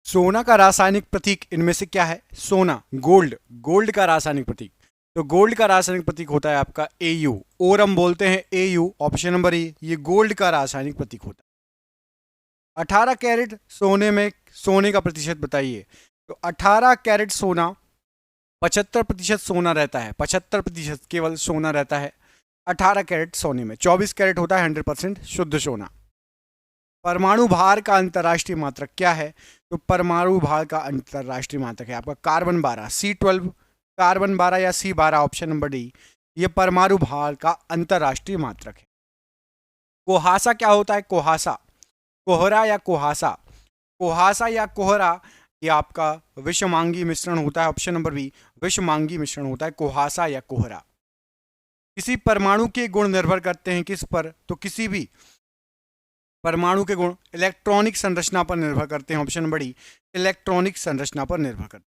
सोना का रासायनिक प्रतीक इनमें से क्या है? सोना, गोल्ड, गोल्ड का रासायनिक प्रतीक। तो गोल्ड का रासायनिक प्रतीक होता है आपका Au। और हम बोलते हैं Au। ऑप्शन नंबर ए, ये गोल्ड का रासायनिक प्रतीक होता है। 18 कैरेट सोने में सोने का प्रतिशत बताइए। तो 18 कैरेट सोना 75% सोना रहता है, 75% केवल सोना रहता है 18 कैरेट सोने में। 24 कैरेट होता है 100% शुद्ध सोना। परमाणु भार का अंतर्राष्ट्रीय मात्रक क्या है? तो परमाणु भार का अंतर्राष्ट्रीय मात्रक है आपका कार्बन 12, C12, कार्बन 12 या C12, ऑप्शन नंबर डी। ये परमाणु भार का अंतर्राष्ट्रीय मात्रक है। कोहासा क्या होता है? कोहासा, कोहरा या कोहासा, कोहासा या कोहरा ये आपका विषमांगी मिश्रण होता है। ऑप्शन नंबर बी, विषमांगी मिश्रण होता है कोहासा या कोहरा। किसी परमाणु के गुण निर्भर करते हैं किस पर? तो किसी भी परमाणु के गुण इलेक्ट्रॉनिक संरचना पर निर्भर करते हैं। ऑप्शन नंबर डी, इलेक्ट्रॉनिक संरचना पर निर्भर करते हैं।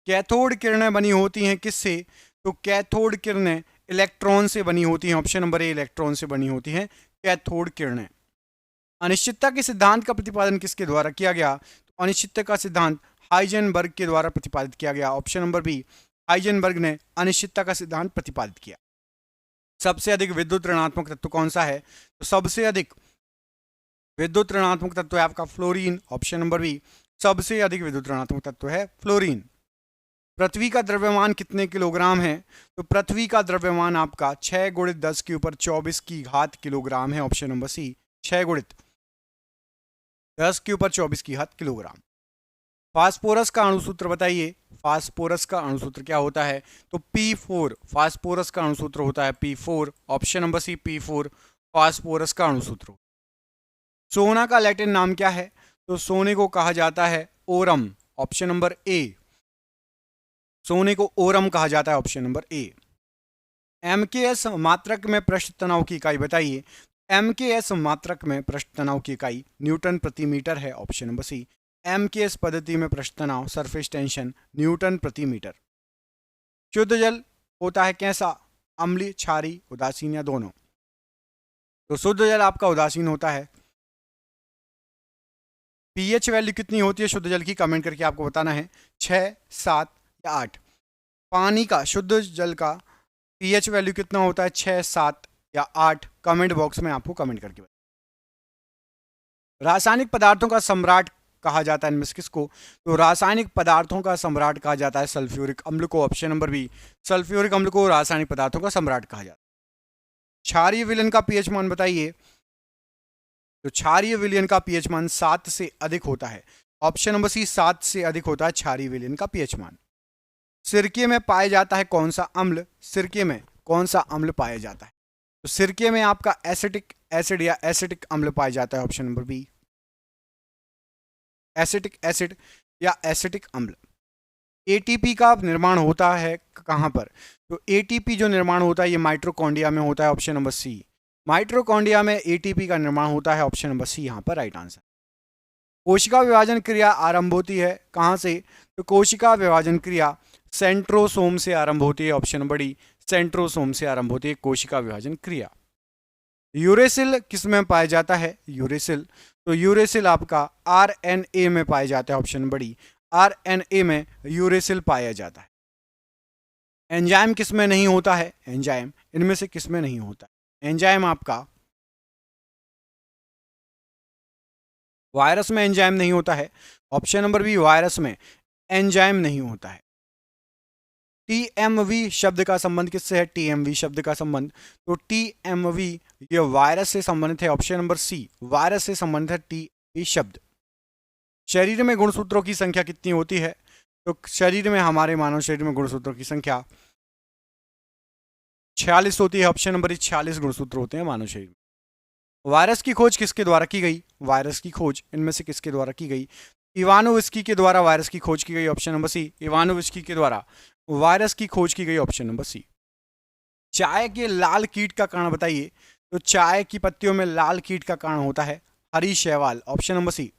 कैथोड किरणें बनी होती हैं किससे? तो कैथोड किरणें इलेक्ट्रॉन से बनी होती हैं। ऑप्शन नंबर ए, इलेक्ट्रॉन से बनी होती हैं कैथोड किरणें। अनिश्चितता के सिद्धांत का प्रतिपादन किसके द्वारा किया गया? तो अनिश्चितता का सिद्धांत हाइजेनबर्ग के द्वारा प्रतिपादित किया गया। ऑप्शन नंबर बी, हाइजेनबर्ग ने अनिश्चितता का सिद्धांत प्रतिपादित किया। सबसे अधिक विद्युत ऋणात्मक तत्व कौन सा है? तो सबसे अधिक विद्युत ऋणात्मक तत्व है आपका फ्लोरीन। ऑप्शन नंबर बी, सबसे अधिक विद्युत ऋणात्मक तत्व है फ्लोरीन। पृथ्वी का द्रव्यमान कितने किलोग्राम है? तो पृथ्वी का द्रव्यमान आपका 6 गुणित 10 के ऊपर 24 की घात किलोग्राम है। ऑप्शन नंबर सी, 6 गुणित 10 के ऊपर 24 की घात किलोग्राम। फास्फोरस का अणुसूत्र बताइए। फास्फोरस का अणुसूत्र क्या होता है? तो P4, फास्फोरस का अणुसूत्र होता है P4। ऑप्शन नंबर सी, P4 फास्फोरस का अणुसूत्र। सोना का लैटिन नाम क्या है? तो सोने को कहा जाता है ओरम। ऑप्शन नंबर ए, सोने को ओरम कहा जाता है। ऑप्शन नंबर ए। MKS मात्रक में पृष्ठ तनाव की इकाई बताइए। MKS मात्रक में पृष्ठ तनाव की इकाई न्यूटन प्रति मीटर है। ऑप्शन नंबर सी, MKS पद्धति में पृष्ठ तनाव सरफेस टेंशन न्यूटन प्रति मीटर। शुद्ध जल होता है कैसा? अम्लीय, क्षारीय, उदासीन या दोनों? तो शुद्ध जल आपका उदासीन होता है। पीएच वैल्यू कितनी होती है शुद्ध जल की? कमेंट करके आपको बताना है, 6, 7 या 8। पानी का, शुद्ध जल का पीएच वैल्यू कितना होता है? 6, 7 या 8? कमेंट बॉक्स में आपको कमेंट करके बताना। रासायनिक पदार्थों का सम्राट कहा जाता है इनमें से किसको? तो रासायनिक पदार्थों का सम्राट कहा जाता है सल्फ्यूरिक अम्ल को। ऑप्शन नंबर बी, सल्फ्यूरिक अम्ल को रासायनिक पदार्थों का सम्राट कहा जाता है। क्षारीय विलयन का पीएच मान बताइए। तो क्षारीय विलयन का पीएच मान 7 से अधिक होता है। ऑप्शन नंबर सी, 7 से अधिक होता है क्षारीय विलयन का पीएच मान। सिरके में पाया जाता है कौन सा अम्ल? सिरके में कौन सा अम्ल पाया जाता है? तो सिरके में आपका एसिटिक एसिड या एसिटिक अम्ल पाया जाता है। Option number B, acetic acid या एसिटिक अम्ल। एटीपी का निर्माण होता है कहां पर? तो एटीपी जो निर्माण होता है ये माइटोकॉन्ड्रिया में होता है। ऑप्शन नंबर सी, माइटोकॉन्ड्रिया में एटीपी का निर्माण होता है। ऑप्शन नंबर सी यहां पर राइट आंसर। कोशिका विभाजन क्रिया आरंभ होती है कहां से? तो कोशिका विभाजन क्रिया सेंट्रोसोम से आरंभ होती है। ऑप्शन नंबर डी, सेंट्रोसोम से आरंभ होती है कोशिका विभाजन क्रिया। यूरेसिल किस में पाया जाता है? यूरेसिल, तो यूरेसिल आपका आरएनए में पाया जाता है। ऑप्शन नंबर डी, आरएनए में यूरेसिल पाया जाता है। एंजाइम किस में नहीं होता है? एंजाइम इनमें से किस में नहीं होता है? एंजाइम आपका वायरस में एंजाइम नहीं होता है। ऑप्शन नंबर बी, वायरस में एंजाइम नहीं होता है। टीएमवी शब्द का संबंध किससे है? टीएमवी शब्द का संबंध, तो टीएमवी ये वायरस से संबंधित है। ऑप्शन नंबर सी, वायरस से संबंधित है टीएमवी शब्द। शरीर में गुणसूत्रों की संख्या कितनी होती है? तो शरीर में, हमारे मानव शरीर में गुणसूत्रों की संख्या 46 होती है। ऑप्शन नंबर 46 गुणसूत्र होते हैं मानव शरीर में। वायरस की खोज किसके द्वारा की गई? वायरस की खोज इनमें से किसके द्वारा की गई? इवानोविस्की के द्वारा वायरस की खोज की गई। ऑप्शन नंबर सी, इवानोविस्की के द्वारा वायरस की खोज की गई। Option number C. चाय के लाल कीट का कारण बताइए। तो चाय की पत्तियों में लाल कीट का कारण होता है हरी शैवाल। ऑप्शन नंबर सी,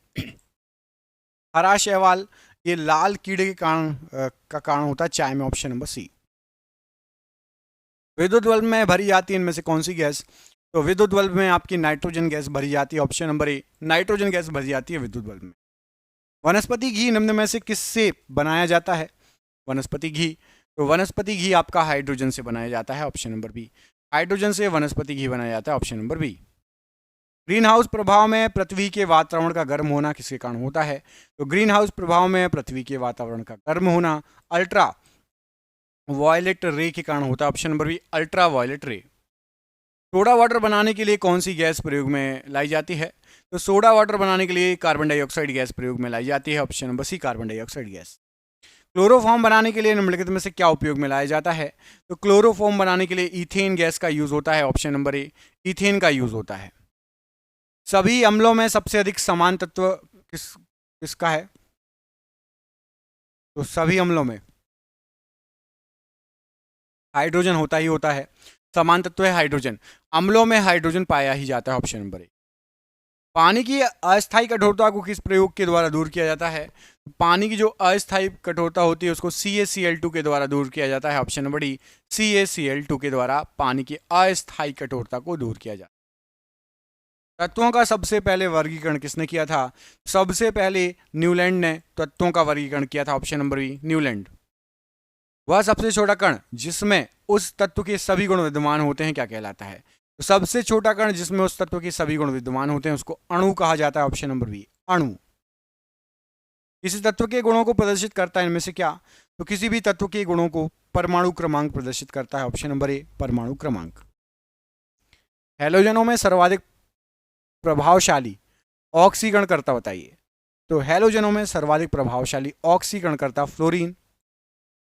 हरा शैवाल ये लाल कीड़े के कारण का कारण होता है चाय में। Option number C. विद्युत बल्ब में भरी जाती है इनमें से कौन सी गैस? तो विद्युत बल्ब में आपकी नाइट्रोजन गैस भरी जाती है। ऑप्शन नंबर ए, नाइट्रोजन गैस भरी जाती है विद्युत बल्ब में। वनस्पति घी निम्न में से किससे बनाया जाता है? वनस्पति घी, तो वनस्पति घी आपका हाइड्रोजन से बनाया जाता है, ऑप्शन नंबर बी। हाइड्रोजन से वनस्पति घी बनाया जाता है, option number B. Greenhouse प्रभाव में पृथ्वी के वातावरण का गर्म होना किसके कारण होता है? तो ग्रीन हाउस प्रभाव में पृथ्वी के वातावरण का गर्म होना अल्ट्रा वायलेट रे के कारण होता है, option number B, ultraviolet ray. Soda water बनाने के लिए कौन सी गैस प्रयोग में लाई जाती है? तो सोडा वाटर बनाने के लिए कार्बन डाइऑक्साइड गैस प्रयोग में लाई जाती है, option number C, carbon dioxide gas. Chloroform बनाने के लिए निम्नलिखित में से क्या उपयोग में लाया जाता है? तो क्लोरोफॉर्म बनाने के लिए इथेन गैस का यूज होता है, ऑप्शन नंबर ए, इथेन का यूज होता है। सभी अम्लों में सबसे अधिक समान तत्व किसका है? तो सभी अम्लों में हाइड्रोजन होता ही होता है, समान तत्व है हाइड्रोजन। अम्लों में हाइड्रोजन पाया ही जाता है, ऑप्शन नंबर ए। पानी की अस्थायी कठोरता को किस प्रयोग के द्वारा दूर किया जाता है? पानी की जो अस्थायी कठोरता होती है उसको CaCl2 के द्वारा दूर किया जाता है, ऑप्शन नंबर डी, CaCl2 के द्वारा पानी की अस्थायी कठोरता को दूर किया जाता है। तत्वों का सबसे पहले वर्गीकरण किसने किया था? सबसे पहले न्यूलैंड ने तत्वों का वर्गीकरण किया था, ऑप्शन नंबर बी, न्यूलैंड। वह सबसे छोटा कण जिसमें उस तत्व के सभी गुण विद्यमान होते हैं क्या कहलाता है? तो सबसे छोटा कण जिसमें उस तत्व के सभी गुण विद्यमान होते हैं उसको अणु कहा जाता है, ऑप्शन नंबर बी, अणु। किसी तत्व के गुणों को प्रदर्शित करता है इनमें से क्या? तो किसी भी तत्व के गुणों को परमाणु क्रमांक प्रदर्शित करता है, ऑप्शन नंबर ए, परमाणु क्रमांक। हैलोजनों में सर्वाधिक प्रभावशाली ऑक्सीकरणकर्ता बताइए। तो हैलोजनों में सर्वाधिक प्रभावशाली ऑक्सीकरणकर्ता fluorine,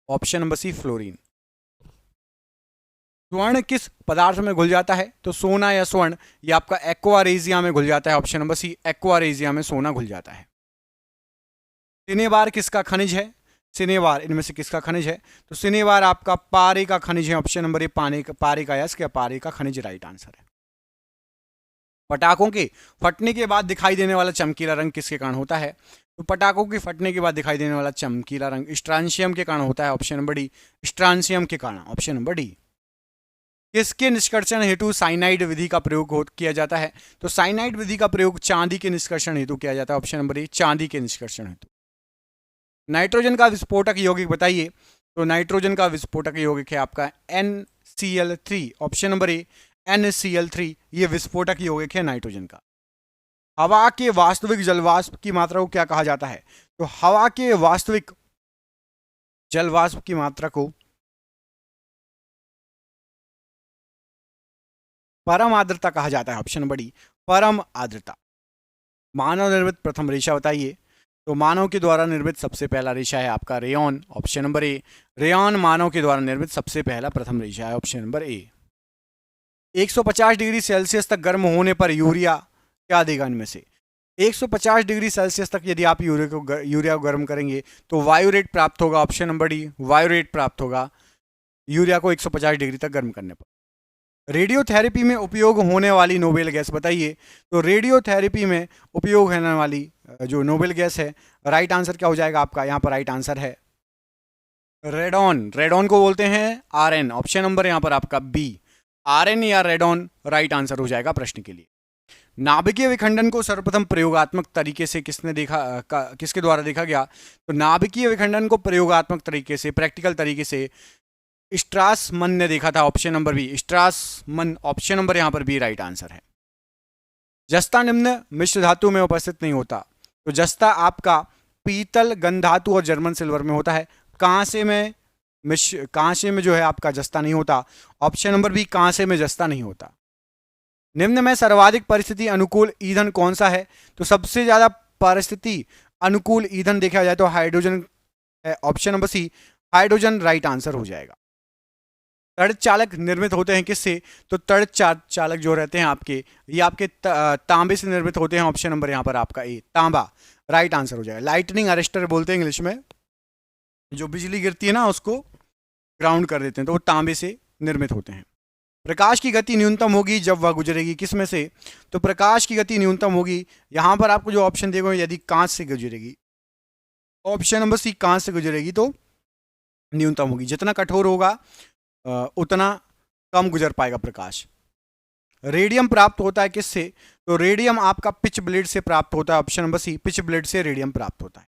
option number C, fluorine. स्वर्ण किस पदार्थ में घुल जाता है? तो सोना या स्वर्ण ये आपका एक्वारेजिया में घुल जाता है, ऑप्शन नंबर सी, एक्वारेजिया में सोना घुल जाता है। सिनेबार किसका खनिज है? सिनेबार इनमें से किसका खनिज है? तो सिनेबार आपका पारे का खनिज है, ऑप्शन नंबर ए, पारे का, यस, क्या पारे का खनिज राइट आंसर है। पटाखों के फटने के बाद दिखाई देने वाला चमकीला रंग किसके कारण होता है? तो पटाखों के फटने के बाद दिखाई देने वाला चमकीला रंग स्ट्रांशियम के कारण होता है, ऑप्शन नंबर डी, स्ट्रांशियम के कारण, ऑप्शन नंबर डी। किसके निष्कर्षण हेतु साइनाइड विधि का प्रयोग किया जाता है? तो साइनाइड विधि का प्रयोग चांदी के निष्कर्षण हेतु किया जाता है, ऑप्शन नंबर ए, चांदी के निष्कर्षण हेतु। नाइट्रोजन का विस्फोटक यौगिक बताइए। तो नाइट्रोजन का विस्फोटक यौगिक है आपका NCl3, ऑप्शन नंबर ए, NCl3 ये विस्फोटक यौगिक है नाइट्रोजन का। हवा के वास्तविक जलवाष्प की मात्रा को क्या कहा जाता है? तो हवा के वास्तविक जलवाष्प की मात्रा को परम आर्द्रता कहा जाता है, ऑप्शन नंबर डी, परम आर्द्रता। मानव निर्मित प्रथम रेशा बताइए। तो मानव के द्वारा निर्मित सबसे पहला रेशा है आपका rayon, option number A, rayon मानव के द्वारा निर्मित सबसे पहला प्रथम रेशा है, option number A. 150 degree Celsius तक गर्म होने पर यूरिया क्या देगा इनमें से? 150 डिग्री सेल्सियस तक यदि आप यूरिया को गर्म करेंगे तो वायु रेट प्राप्त होगा, ऑप्शन नंबर डी, वायु रेट प्राप्त होगा यूरिया को 150 डिग्री तक गर्म करने पर। रेडियोथेरेपी में उपयोग होने वाली नोबेल गैस बताइए। तो रेडियोथेरेपी में उपयोग होने वाली जो नोबेल गैस है, राइट आंसर क्या हो जाएगा आपका? यहाँ पर राइट आंसर है रेडॉन। रेडॉन को बोलते हैं RN, ऑप्शन नंबर यहाँ पर आपका बी, RN या रेडॉन राइट आंसर हो जाएगा प्रश्न के लिए। नाभिकीय विखंडन को सर्वप्रथम प्रयोगात्मक तरीके से किसके द्वारा देखा गया? तो नाभिकीय विखंडन को प्रयोगात्मक तरीके से, प्रैक्टिकल तरीके से स्ट्रासमन ने देखा था, option number B, Strassmann, option number यहाँ पर बी राइट आंसर है। जस्ता निम्न मिश्र धातु में उपस्थित नहीं होता। तो जस्ता आपका पीतल, गंधातु और जर्मन सिल्वर में होता है। कांसे में जो है आपका जस्ता नहीं होता, ऑप्शन नंबर बी, कांसे में जस्ता नहीं होता। निम्न में सर्वाधिक परिस्थिति अनुकूल ईंधन कौन सा है? तो सबसे ज्यादा परिस्थिति अनुकूल ईंधन देखा जाए तो हाइड्रोजन है, option number C, hydrogen right answer हो जाएगा। तड़ित चालक निर्मित होते हैं किससे? तो तड़ित चालक जो रहते हैं आपके, ये आपके तांबे से निर्मित होते हैं, ऑप्शन नंबर यहाँ पर आपका ए, तांबा राइट आंसर हो जाएगा। लाइटनिंग अरेस्टर बोलते हैं इंग्लिश में, जो बिजली गिरती है ना उसको ग्राउंड कर देते हैं, तो वो तांबे से निर्मित होते हैं। प्रकाश की गति न्यूनतम होगी जब वह गुजरेगी किस में से? तो प्रकाश की गति न्यूनतम होगी, यहाँ पर आपको जो ऑप्शन देखो, यदि कांच से गुजरेगी, ऑप्शन नंबर सी, कांच से गुजरेगी तो न्यूनतम होगी। जितना कठोर होगा उतना कम गुजर पाएगा प्रकाश। रेडियम प्राप्त होता है किससे? तो रेडियम आपका पिच ब्लेड से प्राप्त होता है, option number C, pitchblende से रेडियम प्राप्त होता है।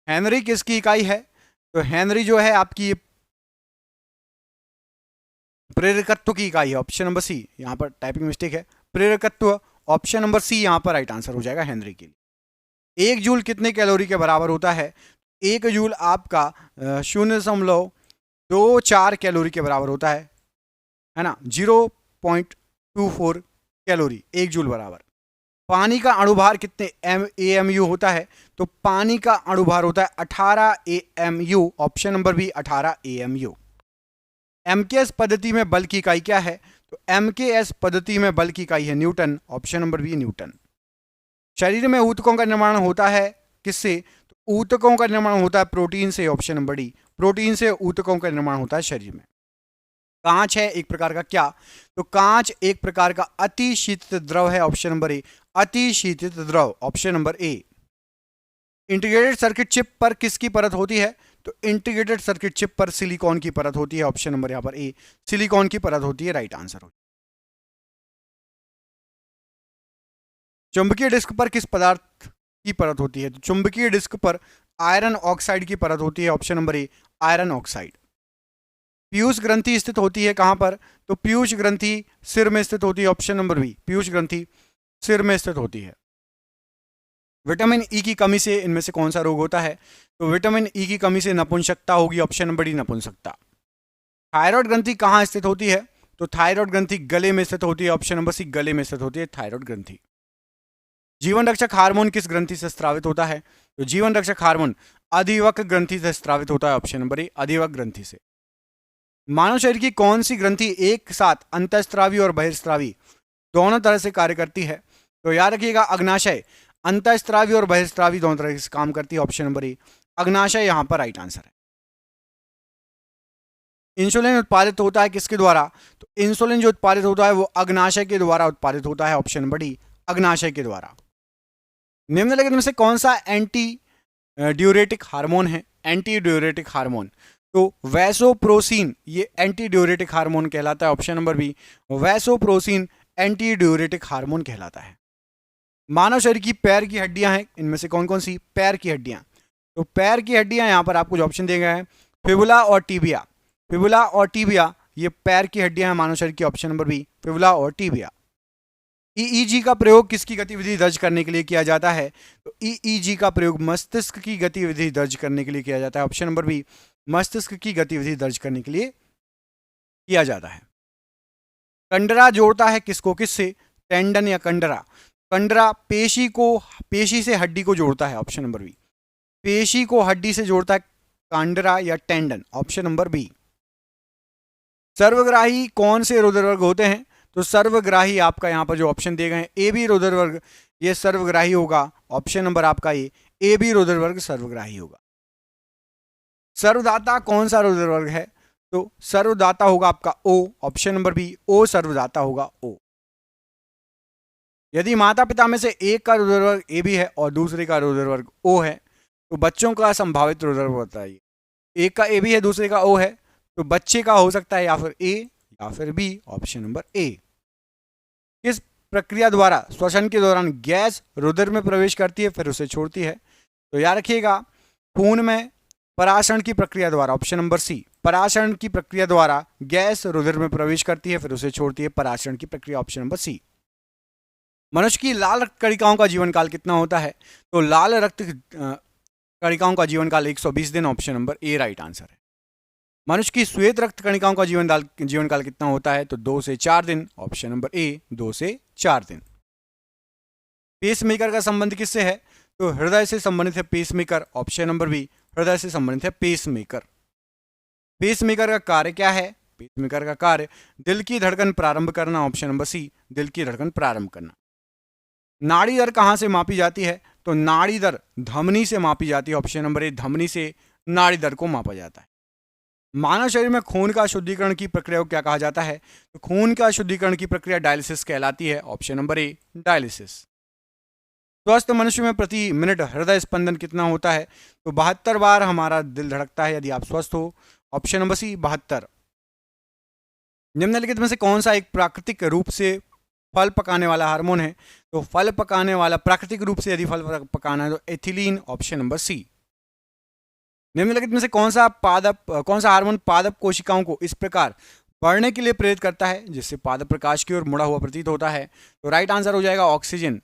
हेनरी किसकी इकाई है? तो हेनरी जो है आपकी प्रेरकत्व की इकाई है, ऑप्शन नंबर सी। यहां पर टाइपिंग मिस्टेक है, प्रेरकत्व, ऑप्शन नंबर सी यहां पर राइट आंसर हो जाएगा हेनरी के लिए। 1 जूल कितने कैलोरी के बराबर होता है? 1 जूल आपका 0.24 कैलोरी के बराबर होता है ना, 0.24 कैलोरी 1 जूल बराबर। पानी का अणुभार कितने AMU होता है? तो पानी का अणुभार होता है 18 AMU, option number B 18 AMU। MKS पद्धति में बल की इकाई क्या है? तो MKS पद्धति में बल की इकाई है newton, option number B newton. शरीर में ऊतकों का निर्माण होता है किससे? तो ऊतकों का निर्माण होता है प्रोटीन से, ऑप्शन नंबर डी, प्रोटीन से ऊतकों का निर्माण होता है शरीर में। कांच है एक प्रकार का क्या? तो कांच एक प्रकार का अति शीतल द्रव है, ऑप्शन नंबर ए, अति शीतल द्रव, ऑप्शन नंबर ए। इंटीग्रेटेड सर्किट चिप पर किसकी परत होती है? तो इंटीग्रेटेड सर्किट चिप पर सिलिकॉन की परत होती है, ऑप्शन नंबर यहां पर ए, सिलिकॉन की परत होती है, राइट आंसर हो। चुंबकीय डिस्क पर किस पदार्थ की परत होती है? तो चुंबकीय डिस्क पर आयरन ऑक्साइड की परत होती है, ऑप्शन नंबर ए, आयरन ऑक्साइड। पीयूष ग्रंथि स्थित होती है कहां पर? तो पीयूष ग्रंथि सिर में स्थित होती है, ऑप्शन नंबर बी, पीयूष ग्रंथि सिर में स्थित होती है। विटामिन ई की कमी से इनमें से कौन सा रोग होता है? तो विटामिन ई की कमी से नपुंसकता होगी, ऑप्शन नंबर डी, नपुंसकता। थायराइड ग्रंथि कहां स्थित होती है? तो थायराइड ग्रंथि गले में स्थित होती है, ऑप्शन नंबर सी, गले में स्थित होती है थायराइड ग्रंथि। जीवन रक्षक हार्मोन किस ग्रंथि से स्रावित होता है? तो जीवन रक्षक हार्मोन अधिवक्र ग्रंथि से स्रावित होता है, ऑप्शन नंबर ए, अधिवक्र ग्रंथि से। मानव शरीर की कौन सी ग्रंथि एक साथ अंतःस्रावी और बहिर्स्रावी दोनों तरह से कार्य करती है? तो याद रखिएगा अग्नाशय अंतःस्रावी और बहिर्स्रावी दोनों तरह से काम करती है, ऑप्शन नंबर ए, अग्नाशय यहां पर राइट आंसर है। इंसुलिन उत्पादित होता है किसके द्वारा? तो इंसुलिन जो उत्पादित होता है वो अग्नाशय के द्वारा उत्पादित होता है, ऑप्शन नंबर डी, अग्नाशय के द्वारा। निम्नलिखित में से कौन सा एंटी ड्यूरेटिक हार्मोन है? एंटी ड्यूरेटिक हार्मोन, तो वैसोप्रोसिन ये एंटी ड्यूरेटिक हार्मोन कहलाता है, option number B, vasopressin anti diuretic hormone कहलाता है। मानव शरीर की पैर की हड्डियां हैं, इनमें से कौन कौन सी? पैर की हड्डियां, तो पैर की हड्डियां यहां पर आपको जो ऑप्शन दिए गए हैं फिबुला और टीबिया, फिबुला और टीबिया ये पैर की हड्डियां हैं मानव शरीर की, ऑप्शन नंबर बी, फिबुला और टीबिया। EEG का प्रयोग किसकी गतिविधि दर्ज करने के लिए किया जाता है? तो EEG का प्रयोग मस्तिष्क की गतिविधि दर्ज करने के लिए किया जाता है, ऑप्शन नंबर बी, मस्तिष्क की गतिविधि दर्ज करने के लिए किया जाता है। कंडरा जोड़ता है किसको किससे? टेंडन या कंडरा, कंडरा पेशी से हड्डी को जोड़ता है, ऑप्शन नंबर बी, पेशी को हड्डी से जोड़ता है कंडरा या टेंडन, ऑप्शन नंबर बी। सर्वग्राही कौन से रुधिर वर्ग होते हैं? तो सर्वग्राही आपका यहां पर जो ऑप्शन दिए गए हैं ए बी रुधिर वर्ग ये सर्वग्राही होगा, ऑप्शन नंबर आपका ए बी रुधिर वर्ग सर्वग्राही होगा। सर्वदाता कौन सा रुधिर वर्ग है? तो सर्वदाता होगा आपका ओ, ऑप्शन नंबर बी, ओ सर्वदाता होगा, ओ। यदि माता पिता में से एक का रुधिर वर्ग ए बी है और दूसरे का रुधिर वर्ग ओ है तो बच्चों का संभावित रुधिर वर्ग बताइए। एक का ए बी है दूसरे का ओ है तो बच्चे का हो सकता है या फिर ए या फिर बी, ऑप्शन नंबर ए। किस प्रक्रिया द्वारा श्वसन के दौरान गैस रुधिर में प्रवेश करती है फिर उसे छोड़ती है? तो याद रखिएगा खून में पराशरण की प्रक्रिया द्वारा, ऑप्शन नंबर सी, पराशरण की प्रक्रिया द्वारा गैस रुधिर में प्रवेश करती है फिर उसे छोड़ती है, पराशरण की प्रक्रिया, ऑप्शन नंबर सी। मनुष्य की लाल रक्त कणिकाओं का जीवन काल कितना होता है? तो लाल रक्त कणिकाओं का जीवन काल 120 दिन, ऑप्शन नंबर ए राइट आंसर है। मनुष्य की श्वेत रक्त कणिकाओं का जीवन काल कितना होता है? तो 2 से 4 दिन, ऑप्शन नंबर ए 2 से 4 दिन। पेसमेकर का संबंध किससे है? तो हृदय से संबंधित है पेसमेकर, ऑप्शन नंबर बी, हृदय से संबंधित है पेसमेकर। पेसमेकर का कार्य क्या है? पेसमेकर का कार्य दिल की धड़कन प्रारंभ करना, ऑप्शन नंबर सी, दिल की धड़कन प्रारंभ करना। नाड़ी दर कहां से मापी जाती है? तो नाड़ी दर धमनी से मापी जाती है, ऑप्शन नंबर ए, धमनी से नाड़ी दर को मापा जाता है। मानव शरीर में खून का शुद्धिकरण की प्रक्रिया को क्या कहा जाता है? तो खून का शुद्धिकरण की प्रक्रिया डायलिसिस कहलाती है, ऑप्शन नंबर ए, डायलिसिस। स्वस्थ मनुष्य में प्रति मिनट हृदय स्पंदन कितना होता है? तो 72 बार हमारा दिल धड़कता है यदि आप स्वस्थ हो, ऑप्शन नंबर सी 72। निम्नलिखित में से कौन सा एक प्राकृतिक रूप से फल पकाने वाला हार्मोन है? तो फल पकाने वाला प्राकृतिक रूप से यदि फल पकाना है तो एथिलीन, ऑप्शन नंबर सी। निम्नलिखित में से कौन सा हार्मोन पादप कोशिकाओं को इस प्रकार बढ़ने के लिए प्रेरित करता है जिससे पादप प्रकाश की ओर मुड़ा हुआ प्रतीत होता है? तो राइट आंसर हो जाएगा ऑक्सीजन।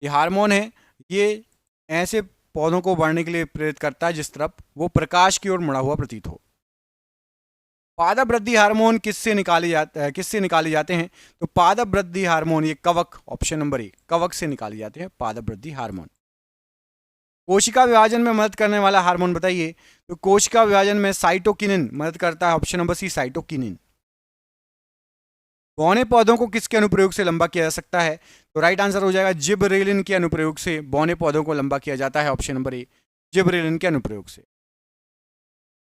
ये हार्मोन है, ये ऐसे पौधों को बढ़ने के लिए प्रेरित करता है जिस तरफ वो प्रकाश की ओर मुड़ा हुआ प्रतीत हो। पादप वृद्धि हार्मोन किससे निकाले जाते हैं? तो पादप वृद्धि हार्मोन ये कवक, ऑप्शन नंबर ए, कवक से निकाले जाते हैं पादप वृद्धि हार्मोन। कोशिका विभाजन में मदद करने वाला हार्मोन बताइए? तो कोशिका विभाजन में साइटोकिनिन मदद करता है, ऑप्शन नंबर सी, साइटोकिनिन। बौने पौधों को किसके अनुप्रयोग से लंबा किया जा सकता है? तो राइट आंसर हो जाएगा जिबरेलिन के अनुप्रयोग से बौने पौधों को लंबा किया जाता है, ऑप्शन नंबर ए, जिबरेलिन के अनुप्रयोग से।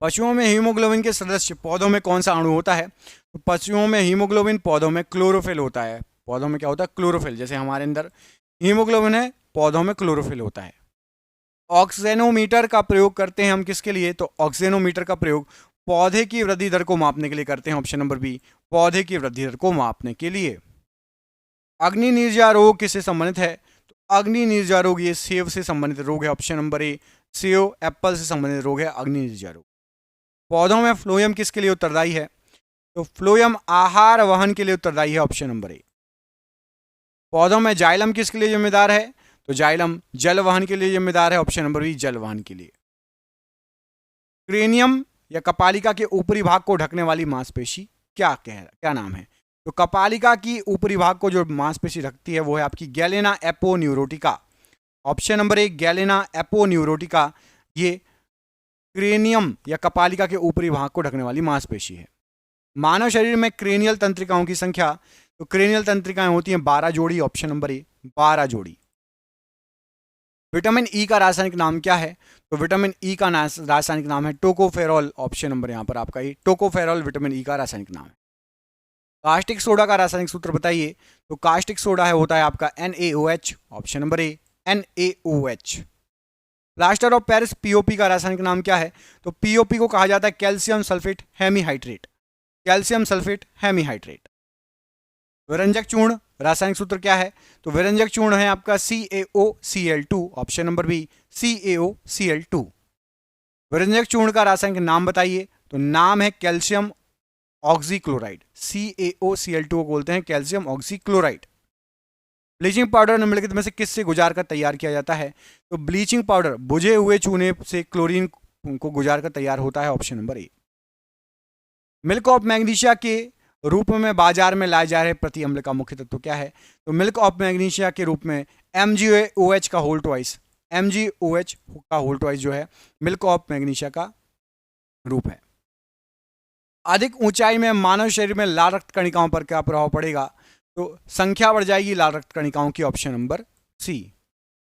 पशुओं में हीमोग्लोबिन के सदस्य पौधों में कौन सा अणु होता है? तो पशुओं में हीमोग्लोबिन पौधों में क्लोरोफिल होता है। पौधों में क्या होता है? क्लोरोफिल। जैसे हमारे अंदर हीमोग्लोबिन है, पौधों में क्लोरोफिल होता है। ऑक्सीजनोमीटर का प्रयोग करते हैं हम किसके लिए? तो ऑक्सीजनोमीटर का प्रयोग पौधे की वृद्धि दर को मापने के लिए करते हैं, ऑप्शन नंबर बी, पौधे की वृद्धि दर को मापने के लिए। अग्नि निर्जा रोग किससे संबंधित है? तो अग्नि निर्जा रोग ये सेब से संबंधित रोग है, ऑप्शन नंबर ए, सेब एप्पल से संबंधित रोग है अग्नि निर्जा रोग। पौधों में फ्लोएम किसके लिए उत्तरदायी है? तो फ्लोएम आहार वहन के लिए उत्तरदायी है, ऑप्शन नंबर ए। पौधों में जाइलम किसके लिए जिम्मेदार है? तो जाइलम जल वहन के लिए जिम्मेदार है, ऑप्शन नंबर बी, जल वहन के लिए। क्रेनियम या कपालिका के ऊपरी भाग को ढकने वाली मांसपेशी क्या नाम है? तो कपालिका की ऊपरी भाग को जो मांसपेशी ढकती है वो है आपकी galea aponeurotica, option number A, galea aponeurotica. ये क्रेनियम या कपालिका के ऊपरी भाग को ढकने वाली मांसपेशी है। मानव शरीर में क्रेनियल तंत्रिकाओं की संख्या, तो क्रेनियल तंत्रिकाएं होती हैं 12 जोड़ी, ऑप्शन नंबर ए, 12 जोड़ी। विटामिन ई का रासायनिक नाम क्या है? तो विटामिन ई का रासायनिक नाम है टोकोफेरॉल, ऑप्शन नंबर यहाँ पर आपका ये टोकोफेरॉल विटामिन ई का रासायनिक नाम है। कास्टिक सोडा का रासायनिक सूत्र बताइए? तो कास्टिक सोडा होता है आपका NaOH, option number A, NaOH। Plaster of Paris POP का रासायनिक नाम क्या है? तो पीओपी को कहा जाता है calcium sulphate hemihydrate, calcium sulphate hemihydrate. विरंजक चूर्ण रासायनिक सूत्र क्या है? तो विरंजक चूर्ण है आपका CaOCl2, option number B, CaOCl2। विरंजक चूर्ण का रासायनिक नाम बताइए? तो नाम है कैल्शियम ऑक्सीक्लोराइड, CaOCl2 को बोलते हैं कैल्शियम ऑक्सीक्लोराइड। ब्लीचिंग पाउडर निम्नलिखित में से किससे गुजार कर तैयार किया जाता है? तो ब्लीचिंग पाउडर बुझे हुए चूने से क्लोरीन को गुजार कर तैयार होता है, option number A. Milk of magnesia के रूप में बाजार में लाए जा रहे प्रति अम्ल का मुख्य तत्व क्या है? तो मिल्क ऑफ मैग्नीशिया के रूप में MgOH का होल ट्वाइस, MgOH का होल ट्वाइस जो है मिल्क ऑफ मैग्नीशिया का रूप है। अधिक ऊंचाई में मानव शरीर में लाल रक्त कणिकाओं पर क्या प्रभाव पड़ेगा? तो संख्या बढ़ जाएगी लाल रक्त कणिकाओं की, ऑप्शन नंबर सी।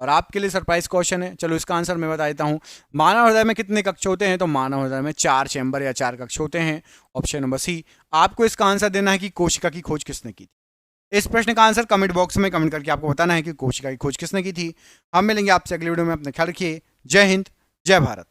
और आपके लिए सरप्राइज क्वेश्चन है, चलो इसका आंसर मैं बता देता हूं। मानव हृदय में कितने कक्ष होते हैं? तो मानव हृदय में 4 चैम्बर या 4 कक्ष होते हैं, ऑप्शन नंबर सी। आपको इसका आंसर देना है कि कोशिका की खोज किसने की थी। इस प्रश्न का आंसर कमेंट बॉक्स में कमेंट करके आपको बताना है कि कोशिका की खोज किसने की थी। हम मिलेंगे आपसे अगले वीडियो में, अपना ख्याल रखिए। जय हिंद, जय भारत।